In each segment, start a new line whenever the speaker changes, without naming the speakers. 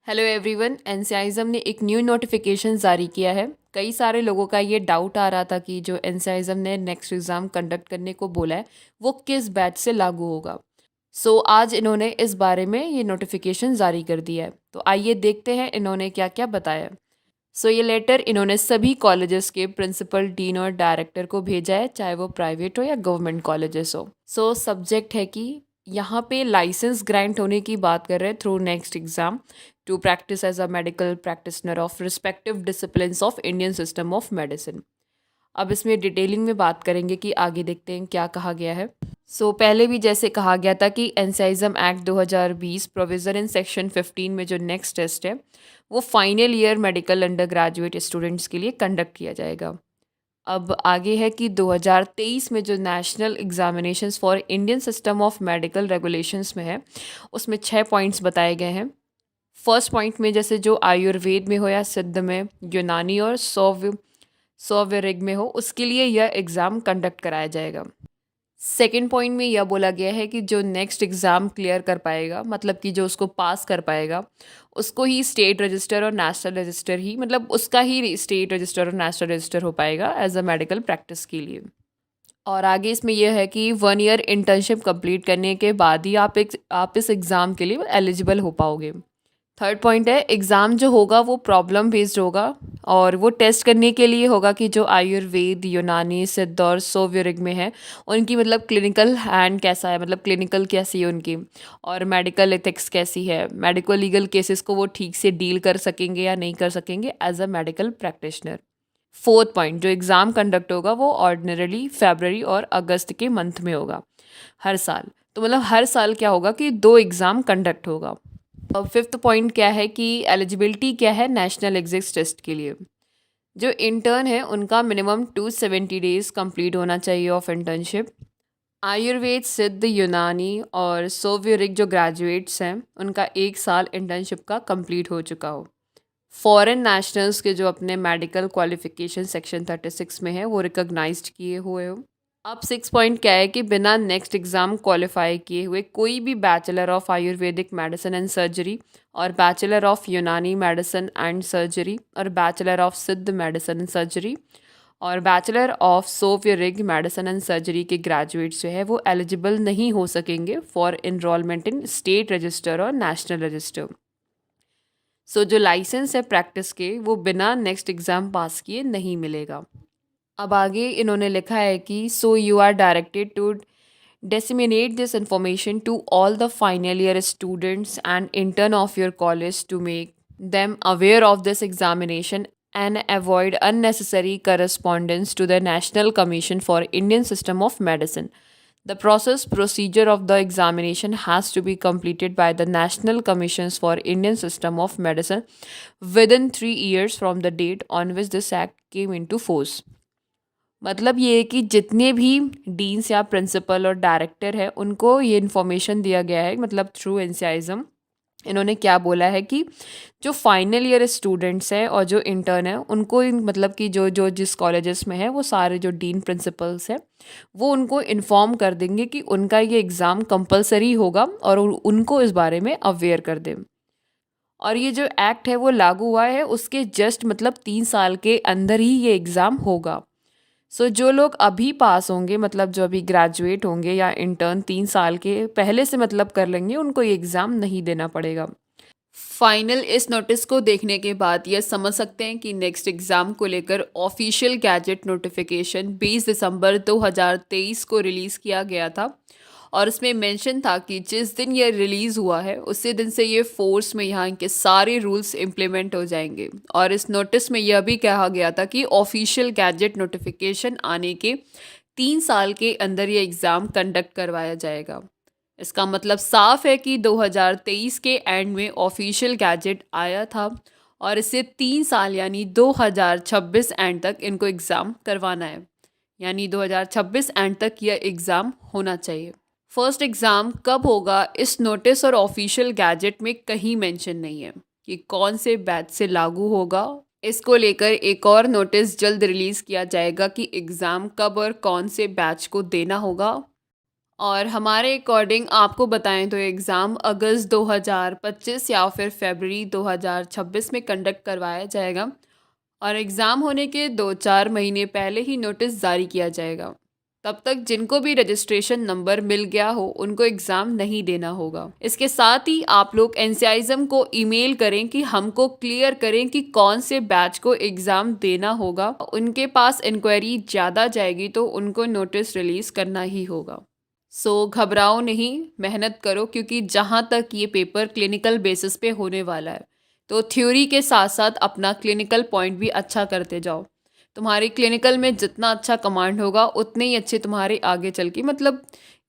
Hello everyone, एनसीआईज़म ने एक new notification जारी किया है। कई सारे लोगों का ये डाउट आ रहा था कि जो एनसीआईज़म ने नेक्स्ट एग्ज़ाम कंडक्ट करने को बोला है वो किस बैच से लागू होगा। आज इन्होंने इस बारे में ये नोटिफिकेशन जारी कर दिया है। तो आइए देखते हैं इन्होंने क्या क्या बताया। ये लेटर इन्होंने सभी कॉलेजेस के प्रिंसिपल, डीन और डायरेक्टर को भेजा है, चाहे वो प्राइवेट हो या गवर्नमेंट कॉलेजेस हो। सब्जेक्ट है कि यहाँ पे लाइसेंस ग्रांट होने की बात कर रहे हैं through next exam to practice as a medical practitioner of respective disciplines of Indian system of medicine. अब इसमें डिटेलिंग में बात करेंगे कि आगे देखते हैं क्या कहा गया है। पहले भी जैसे कहा गया था कि एनसाइज्म एक्ट 2020 प्रोविजन इन सेक्शन 15 में जो नेक्स्ट टेस्ट है वो final year medical under graduate students के लिए कंडक्ट किया जाएगा। अब आगे है कि 2023 में जो national examinations for Indian system of medical regulations में है उसमें 6 पॉइंट्स बताए गए हैं। फर्स्ट पॉइंट में जैसे जो आयुर्वेद में हो या सिद्ध में, यूनानी और सौव्यरिग में हो, उसके लिए यह एग्ज़ाम कंडक्ट कराया जाएगा। सेकेंड पॉइंट में यह बोला गया है कि जो नेक्स्ट एग्ज़ाम क्लियर कर पाएगा, मतलब कि जो उसको पास कर पाएगा, उसको ही स्टेट रजिस्टर और नेशनल रजिस्टर ही, मतलब उसका ही स्टेट रजिस्टर और नेशनल रजिस्टर हो पाएगा एज अ मेडिकल प्रैक्टिस के लिए। और आगे इसमें यह है कि 1 ईयर इंटर्नशिप कंप्लीट करने के बाद ही आप इस एग्ज़ाम के लिए एलिजिबल हो पाओगे। थर्ड पॉइंट है, एग्ज़ाम जो होगा वो प्रॉब्लम बेस्ड होगा और वो टेस्ट करने के लिए होगा कि जो आयुर्वेद, यूनानी, सिद्ध और सौव्यरिग में है उनकी मतलब क्लिनिकल हैंड कैसा है, मतलब क्लिनिकल कैसी है उनकी, और मेडिकल एथिक्स कैसी है, मेडिकल लीगल केसेस को वो ठीक से डील कर सकेंगे या नहीं कर सकेंगे as a medical practitioner. Fourth point, जो एग्ज़ाम कंडक्ट होगा वो ऑर्डिनरली फरवरी और अगस्त के मंथ में होगा हर साल। तो मतलब हर साल क्या होगा कि 2 एग्ज़ाम कंडक्ट होगा। अब फिफ्थ पॉइंट क्या है कि एलिजिबिलिटी क्या है नेशनल एग्जिट टेस्ट के लिए। जो इंटर्न है उनका मिनिमम 270 डेज कंप्लीट होना चाहिए ऑफ इंटर्नशिप। आयुर्वेद, सिद्ध, यूनानी और सोव्यूरिक जो ग्रेजुएट्स हैं उनका 1 साल इंटर्नशिप का कंप्लीट हो चुका हो। फॉरेन नेशनल्स के जो अपने मेडिकल क्वालिफिकेशन सेक्शन 36 में है वो रिकॉग्नाइज्ड किए हुए हो। अब 6 पॉइंट क्या है कि बिना नेक्स्ट एग्ज़ाम क्वालिफाई किए हुए कोई भी bachelor of Ayurvedic medicine and surgery और bachelor of Unani medicine and surgery और bachelor of Siddha medicine and surgery और बैचलर ऑफ सोव्यरिग मेडिसिन एंड सर्जरी के ग्रेजुएट्स जो है वो एलिजिबल नहीं हो सकेंगे for enrollment in state register और नेशनल रजिस्टर। जो लाइसेंस है प्रैक्टिस के वो बिना नेक्स्ट एग्ज़ाम पास किए नहीं मिलेगा। अब आगे इन्होंने लिखा है कि you are directed to disseminate this information to all the final year students and intern of your college to make them aware of this examination and avoid unnecessary correspondence to the National Commission for Indian System of Medicine. The procedure of the examination has to be completed by the National Commissions for Indian System of Medicine within 3 years from the date on which this act came into force. मतलब ये है कि जितने भी deans या principal और director है उनको ये इन्फॉर्मेशन दिया गया है, मतलब थ्रू एनसीआईज़म। इन्होंने क्या बोला है कि जो फाइनल ईयर स्टूडेंट्स हैं और जो इंटर्न है उनको मतलब कि जो जो जिस कॉलेजेस में है वो सारे जो डीन प्रिंसिपल्स हैं वो उनको इन्फॉर्म कर देंगे कि उनका ये एग्ज़ाम कंपलसरी होगा और उनको इस बारे में अवेयर कर दें। और ये जो एक्ट है वो लागू हुआ है उसके जस्ट मतलब 3 साल के अंदर ही ये एग्ज़ाम होगा। जो लोग अभी पास होंगे, मतलब जो अभी ग्रेजुएट होंगे या इंटर्न 3 साल के पहले से मतलब कर लेंगे, उनको ये एग्ज़ाम नहीं देना पड़ेगा। फाइनल इस नोटिस को देखने के बाद यह समझ सकते हैं कि नेक्स्ट एग्ज़ाम को लेकर ऑफिशियल गैजेट नोटिफिकेशन 20 दिसंबर 2023 को रिलीज़ किया गया था और इसमें मेंशन था कि जिस दिन ये रिलीज़ हुआ है उसी दिन से ये फोर्स में यहाँ के सारे रूल्स इम्प्लीमेंट हो जाएंगे। और इस नोटिस में यह भी कहा गया था कि ऑफिशियल गैजेट नोटिफिकेशन आने के 3 साल के अंदर ये एग्ज़ाम कंडक्ट करवाया जाएगा। इसका मतलब साफ है कि 2023 के एंड में ऑफिशियल गैजेट आया था और इससे 3 साल यानी 2026 एंड तक इनको एग्ज़ाम करवाना है, यानी 2026 एंड तक यह एग्ज़ाम होना चाहिए। फर्स्ट एग्ज़ाम कब होगा इस नोटिस और ऑफिशियल गैजेट में कहीं मेंशन नहीं है कि कौन से बैच से लागू होगा। इसको लेकर एक और नोटिस जल्द रिलीज़ किया जाएगा कि एग्ज़ाम कब और कौन से बैच को देना होगा। और हमारे अकॉर्डिंग आपको बताएं तो एग्ज़ाम अगस्त 2025 या फिर फरवरी 2026 में कंडक्ट करवाया जाएगा और एग्ज़ाम होने के 2-4 महीने पहले ही नोटिस जारी किया जाएगा। तब तक जिनको भी रजिस्ट्रेशन नंबर मिल गया हो उनको एग्ज़ाम नहीं देना होगा। इसके साथ ही आप लोग एनसीआईज़म को ईमेल करें कि हमको क्लियर करें कि कौन से बैच को एग्ज़ाम देना होगा। उनके पास इंक्वायरी ज़्यादा जाएगी तो उनको नोटिस रिलीज़ करना ही होगा। सो घबराओ नहीं, मेहनत करो, क्योंकि जहाँ तक ये पेपर क्लिनिकल बेसिस पे होने वाला है तो थ्योरी के साथ साथ अपना क्लिनिकल पॉइंट भी अच्छा करते जाओ। तुम्हारी क्लिनिकल में जितना अच्छा कमांड होगा उतने ही अच्छे तुम्हारे आगे चल के मतलब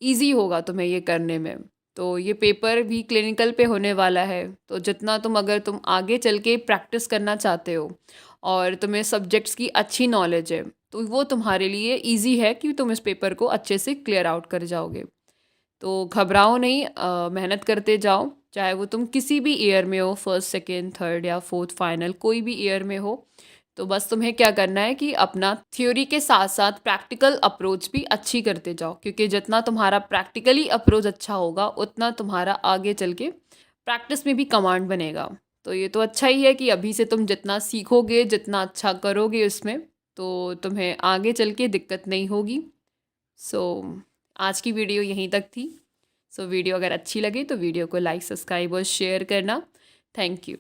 ईजी होगा तुम्हें ये करने में। तो ये पेपर भी क्लिनिकल पे होने वाला है, तो जितना अगर तुम आगे चल के प्रैक्टिस करना चाहते हो और तुम्हें सब्जेक्ट्स की अच्छी नॉलेज है तो वो तुम्हारे लिए ईजी है कि तुम इस पेपर को अच्छे से क्लियर आउट कर जाओगे। तो घबराओ नहीं, मेहनत करते जाओ, चाहे वो तुम किसी भी ईयर में हो, फर्स्ट सेकेंड थर्ड या फोर्थ फाइनल कोई भी ईयर में हो। तो बस तुम्हें क्या करना है कि अपना थ्योरी के साथ साथ प्रैक्टिकल अप्रोच भी अच्छी करते जाओ, क्योंकि जितना तुम्हारा प्रैक्टिकली अप्रोच अच्छा होगा उतना तुम्हारा आगे चल के प्रैक्टिस में भी कमांड बनेगा। तो ये तो अच्छा ही है कि अभी से तुम जितना सीखोगे जितना अच्छा करोगे उसमें तो तुम्हें आगे चल के दिक्कत नहीं होगी। सो आज की वीडियो यहीं तक थी। सो वीडियो अगर अच्छी लगे तो वीडियो को लाइक सब्सक्राइब और शेयर करना। Thank you.